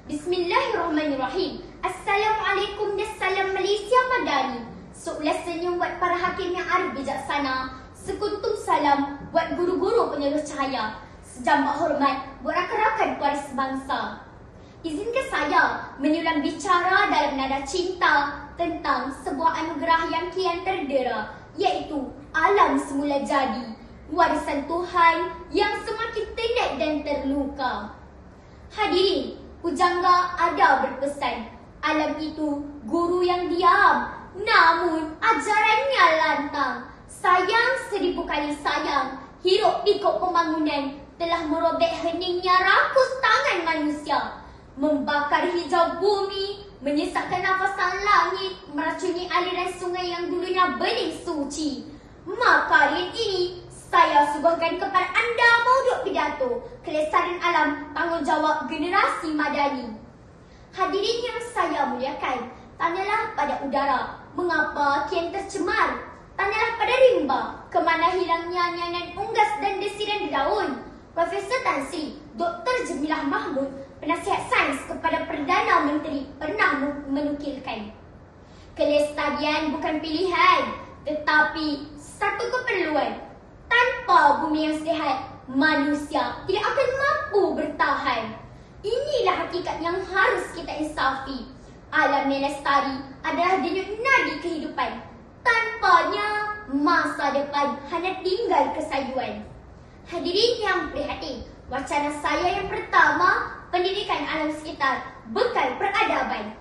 Bismillahirrahmanirrahim. Assalamualaikum dan salam Malaysia Madani. Seulas senyum buat para hakim yang arif bijaksana. Sekuntum salam buat guru-guru penyuluh cahaya. Sejambak hormat buat rakan-rakan pewaris bangsa. Izinkan saya menyulam bicara dalam nada cinta tentang sebuah anugerah yang kian terdera, iaitu alam semula jadi, warisan Tuhan yang semakin tenat dan terluka. Hadirin, pujangga ada berpesan, alam itu guru yang diam, namun ajarannya lantang. Sayang seribu kali sayang, hiruk pikuk pembangunan telah merobek heningnya rakus tangan manusia, membakar hijau bumi, menyesakkan nafasan langit, meracuni aliran sungai yang dulunya bening suci. Maka hari ini saya suguhkan kepada anda mauduk pidato kelestarian alam tanggungjawab generasi madani. Hadirin yang saya muliakan, tanyalah pada udara, mengapa kian tercemar? Tanyalah pada rimba, kemana hilangnya nyanyian unggas dan desiran daun? Profesor Tan Sri Dr. Jemilah Mahmud, penasihat sains kepada Perdana Menteri, pernah menukilkan, kelestarian bukan pilihan, tetapi satu keperluan. Tanpa bumi yang sihat, manusia tidak akan mampu bertahan. Inilah hakikat yang harus kita insafi. Alam yang lestari adalah denyut nadi kehidupan. Tanpanya, masa depan hanya tinggal kesayuan. Hadirin yang prihatin, wacana saya yang pertama, pendidikan alam sekitar, bekal peradaban.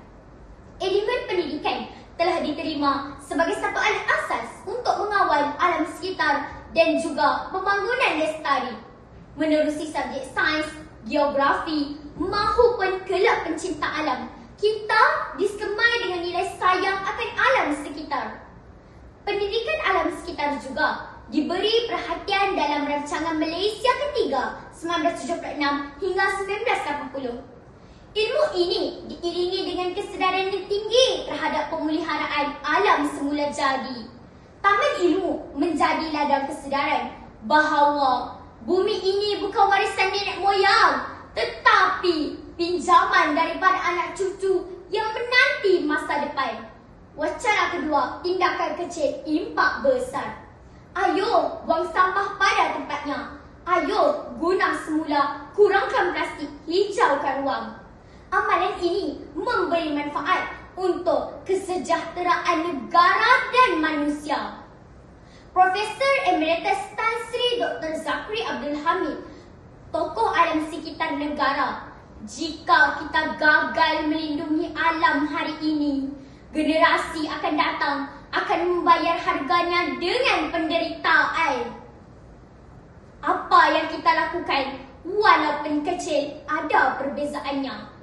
Elemen pendidikan telah diterima sebagai satu alat asas untuk mengawal alam sekitar dan juga pembangunan lestari. Menerusi subjek sains, geografi mahupun kelab pencinta alam, kita disekemai dengan nilai sayang akan alam sekitar. Pendidikan alam sekitar juga diberi perhatian dalam rancangan Malaysia ketiga 1976 hingga 1980. Ilmu ini diiringi dengan kesedaran yang tinggi terhadap pemeliharaan alam semula jadi. Taman ilmu menjadi ladang kesedaran bahawa bumi ini bukan warisan nenek moyang, tetapi pinjaman daripada anak cucu yang menanti masa depan. Wacana kedua, tindakan kecil, impak besar. Ayo buang sampah pada tempatnya. Ayo guna semula, kurangkan plastik, hijaukan ruang. Amalan ini memberi manfaat untuk kesejahteraan negara dan manusia. Profesor Emeritus Tan Sri Dr. Zakri Abdul Hamid, tokoh alam sekitar negara, jika kita gagal melindungi alam hari ini, generasi akan datang akan membayar harganya dengan penderitaan. Apa yang kita lakukan, walaupun kecil, ada perbezaannya.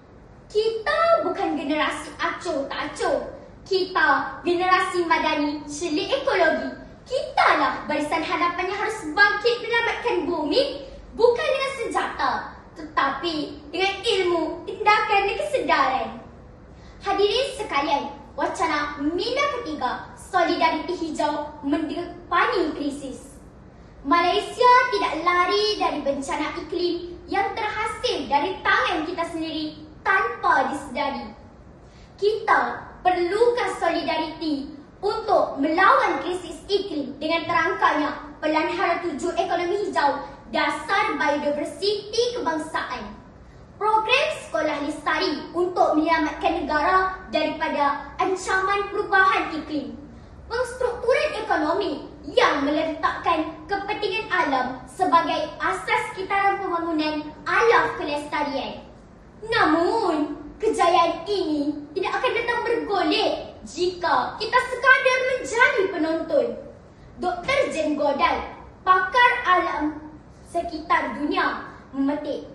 Kita bukan generasi acuh tak acuh. Kita generasi madani celik ekologi. Kitalah barisan hadapan yang harus bangkit menyelamatkan bumi, bukan dengan senjata, tetapi dengan ilmu, tindakan dan kesedaran. Hadirin sekalian, wacana Mina ketiga, solidariti hijau mendepani krisis. Malaysia tidak lari dari bencana iklim yang terhasil dari tangan kita sendiri tanpa disedari. Kita perlukan solidariti untuk melawan krisis iklim dengan terangkatnya Pelan Hara 7 Ekonomi Hijau, Dasar Biodiversiti Kebangsaan. Program Sekolah Lestari untuk menyelamatkan negara daripada ancaman perubahan iklim. Pengstrukturan ekonomi yang meletakkan kepentingan alam sebagai asas kitaran pembangunan ala kelestarian. Namun, kejayaan ini tidak akan datang bergolek jika kita sekadar menjadi penonton. Dr. Jane Goodall, pakar alam sekitar dunia, memetik,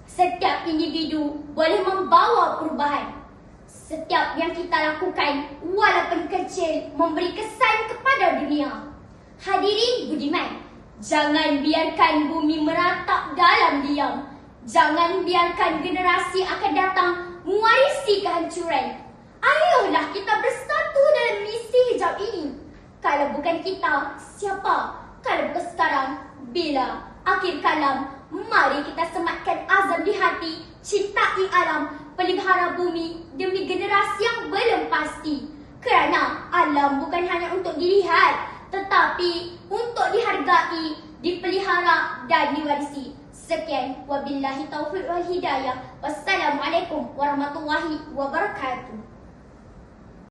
setiap individu boleh membawa perubahan. Setiap yang kita lakukan, walaupun kecil, memberi kesan kepada dunia. Hadirin budiman, jangan biarkan bumi meratap dalam diam. Jangan biarkan generasi akan datang mewarisi kehancuran. Ayolah kita bersatu dalam misi hijau ini. Kalau bukan kita, siapa? Kalau bukan sekarang, bila? Akhir kalam, mari kita sematkan azam di hati, cintai alam, pelihara bumi demi generasi yang belum pasti. Kerana alam bukan hanya untuk dilihat, tetapi untuk dihargai, dipelihara dan diwarisi. Sekian, wabillahi taufiq wal hidayah. Wassalamualaikum warahmatullahi wabarakatuh.